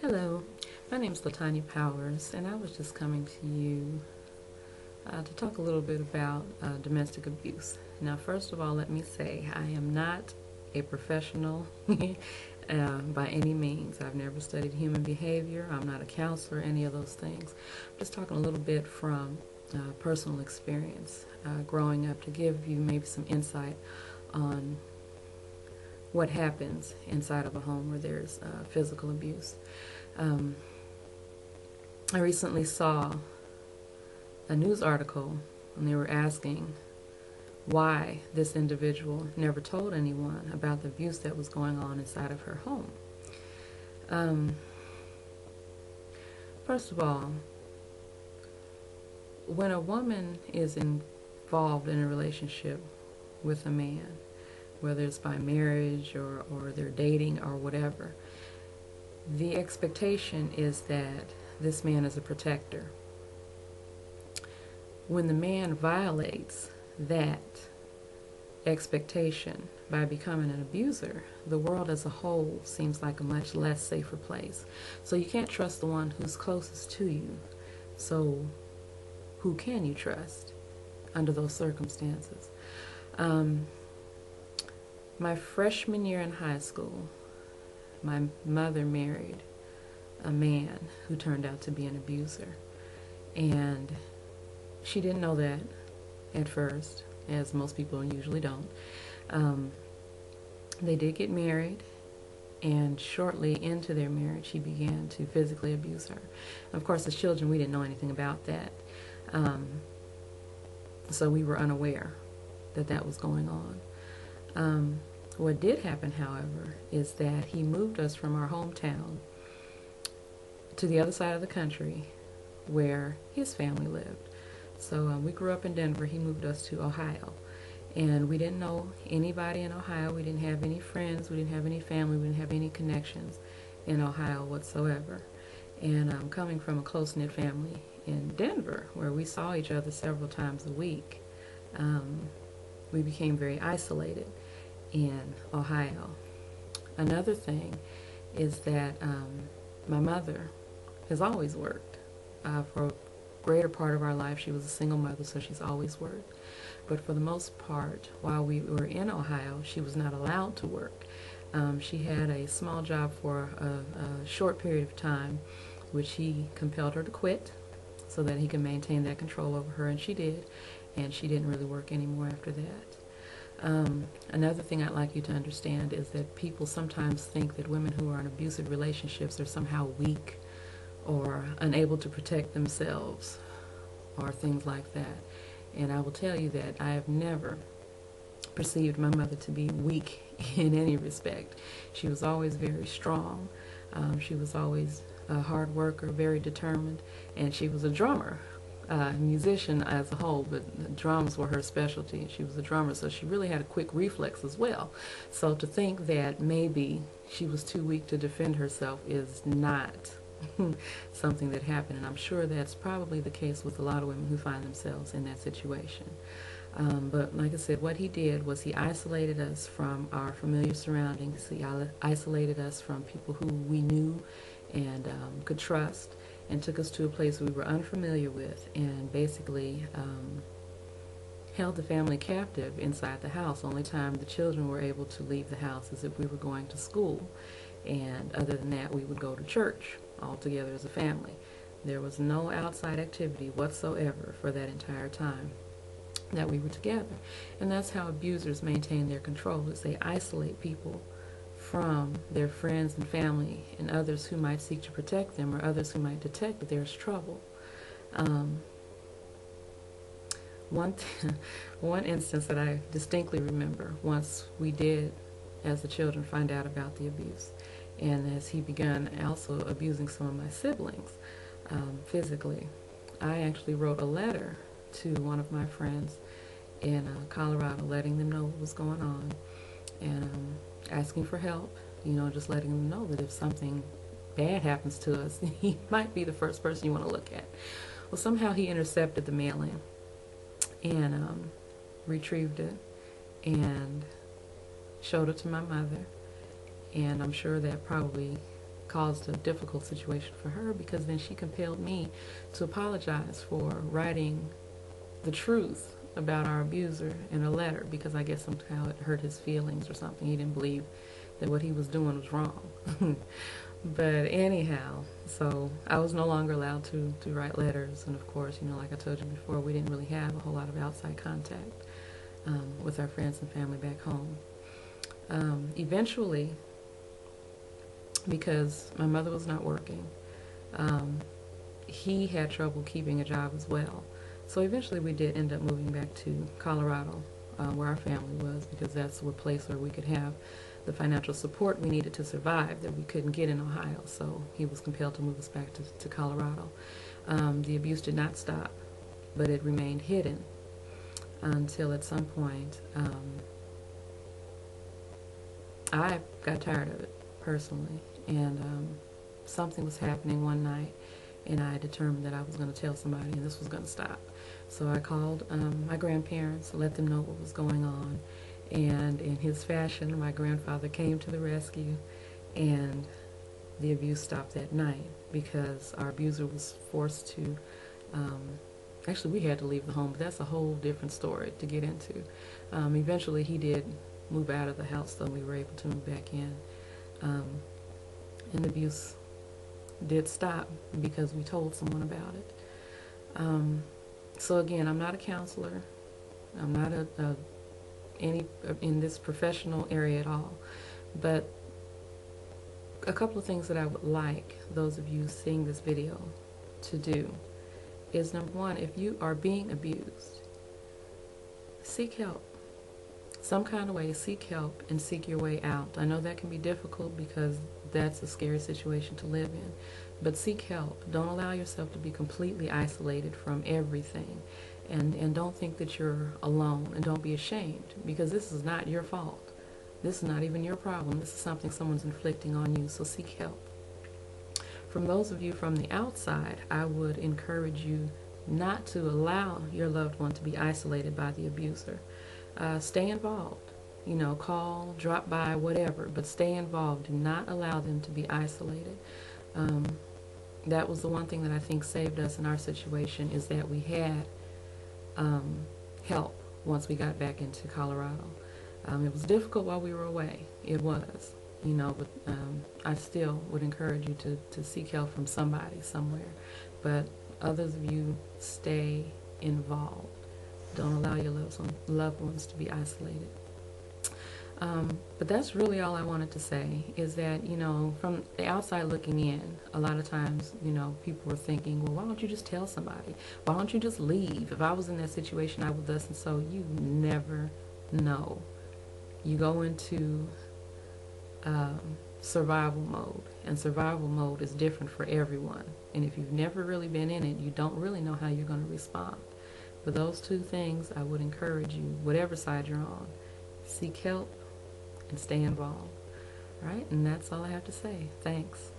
Hello, my name is Latanya Powers, and I was just coming to you to talk a little bit about domestic abuse. Now, first of all, let me say I am not a professional by any means. I've never studied human behavior. I'm not a counselor, any of those things. I'm just talking a little bit from personal experience growing up to give you maybe some insight on what happens inside of a home where there's physical abuse. Um, I recently saw a news article and they were asking why this individual never told anyone about the abuse that was going on inside of her home. Um, First of all, when a woman is involved in a relationship with a man, whether it's by marriage or they're dating or whatever, the expectation is that this man is a protector. When the man violates that expectation by becoming an abuser, the world as a whole seems like a much less safer place. So you can't trust the one who's closest to you. So who can you trust under those circumstances? My freshman year in high school, my mother married a man who turned out to be an abuser. And she didn't know that at first, as most people usually don't. They did get married, and shortly into their marriage, he began to physically abuse her. Of course, as children, we didn't know anything about that. So we were unaware that that was going on. What did happen, however, is that he moved us from our hometown to the other side of the country where his family lived. So we grew up in Denver. He moved us to Ohio. And we didn't know anybody in Ohio. We didn't have any friends. We didn't have any family. We didn't have any connections in Ohio whatsoever. And coming from a close-knit family in Denver, where we saw each other several times a week, we became very isolated in Ohio. Another thing is that my mother has always worked. For a greater part of our life, she was a single mother, so she's always worked. But for the most part, while we were in Ohio, she was not allowed to work. She had a small job for a short period of time, which he compelled her to quit so that he could maintain that control over her, and she did. And she didn't really work anymore after that. Another thing I'd like you to understand is that people sometimes think that women who are in abusive relationships are somehow weak or unable to protect themselves or things like that. And I will tell you that I have never perceived my mother to be weak in any respect. She was always very strong. She was always a hard worker, very determined, and she was a drummer. Musician as a whole, but drums were her specialty. She was a drummer, so she really had a quick reflex as well. So to think that maybe she was too weak to defend herself is not something that happened, and I'm sure that's probably the case with a lot of women who find themselves in that situation. But like I said, what he did was he isolated us from our familiar surroundings. He isolated us from people who we knew and could trust, and took us to a place we were unfamiliar with, and basically held the family captive inside the house. Only time the children were able to leave the house is if we were going to school, and other than that, we would go to church all together as a family. There was no outside activity whatsoever for that entire time that we were together. And that's how abusers maintain their control, is they isolate people from their friends and family and others who might seek to protect them, or others who might detect that there's trouble. One instance that I distinctly remember, once we did, as the children, find out about the abuse, and as he began also abusing some of my siblings physically, I actually wrote a letter to one of my friends in Colorado, letting them know what was going on, and asking for help, just letting them know that if something bad happens to us, he might be the first person you want to look at. Well, somehow he intercepted the mailing and retrieved it and showed it to my mother, and I'm sure that probably caused a difficult situation for her, because then she compelled me to apologize for writing the truth about our abuser in a letter, because I guess somehow it hurt his feelings or something. He didn't believe that what he was doing was wrong. But anyhow, so I was no longer allowed to write letters, and of course, like I told you before, we didn't really have a whole lot of outside contact with our friends and family back home. Eventually, because my mother was not working, he had trouble keeping a job as well. So eventually we did end up moving back to Colorado, where our family was, because that's a place where we could have the financial support we needed to survive that we couldn't get in Ohio. So he was compelled to move us back to Colorado. The abuse did not stop, but it remained hidden until at some point I got tired of it personally, and something was happening one night, and I determined that I was going to tell somebody, and this was going to stop. So I called my grandparents, let them know what was going on, and in his fashion, my grandfather came to the rescue, and the abuse stopped that night, because our abuser was forced to, actually we had to leave the home, but that's a whole different story to get into. Eventually he did move out of the house, so we were able to move back in, and the abuse did stop because we told someone about it. So again, I'm not a counselor. I'm not in this professional area at all. But a couple of things that I would like those of you seeing this video to do is, number one, if you are being abused, seek help. Some kind of way, seek help and seek your way out. I know that can be difficult because that's a scary situation to live in, but seek help. Don't allow yourself to be completely isolated from everything, and don't think that you're alone, and don't be ashamed, because this is not your fault. This is not even your problem. This is something someone's inflicting on you, so seek help. From those of you from the outside, I would encourage you not to allow your loved one to be isolated by the abuser. Stay involved. Call, drop by, whatever, but stay involved. Do not allow them to be isolated. That was the one thing that I think saved us in our situation, is that we had help once we got back into Colorado. It was difficult while we were away. It was, but I still would encourage you to seek help from somebody, somewhere. But others of you, stay involved. Don't allow your loved ones to be isolated. But that's really all I wanted to say, is that, from the outside looking in, a lot of times, people were thinking, well, why don't you just tell somebody? Why don't you just leave? If I was in that situation, I would thus and so. You never know. You go into survival mode, and survival mode is different for everyone. And if you've never really been in it, you don't really know how you're going to respond. For those two things, I would encourage you, whatever side you're on, seek help and stay involved. All right? And that's all I have to say. Thanks.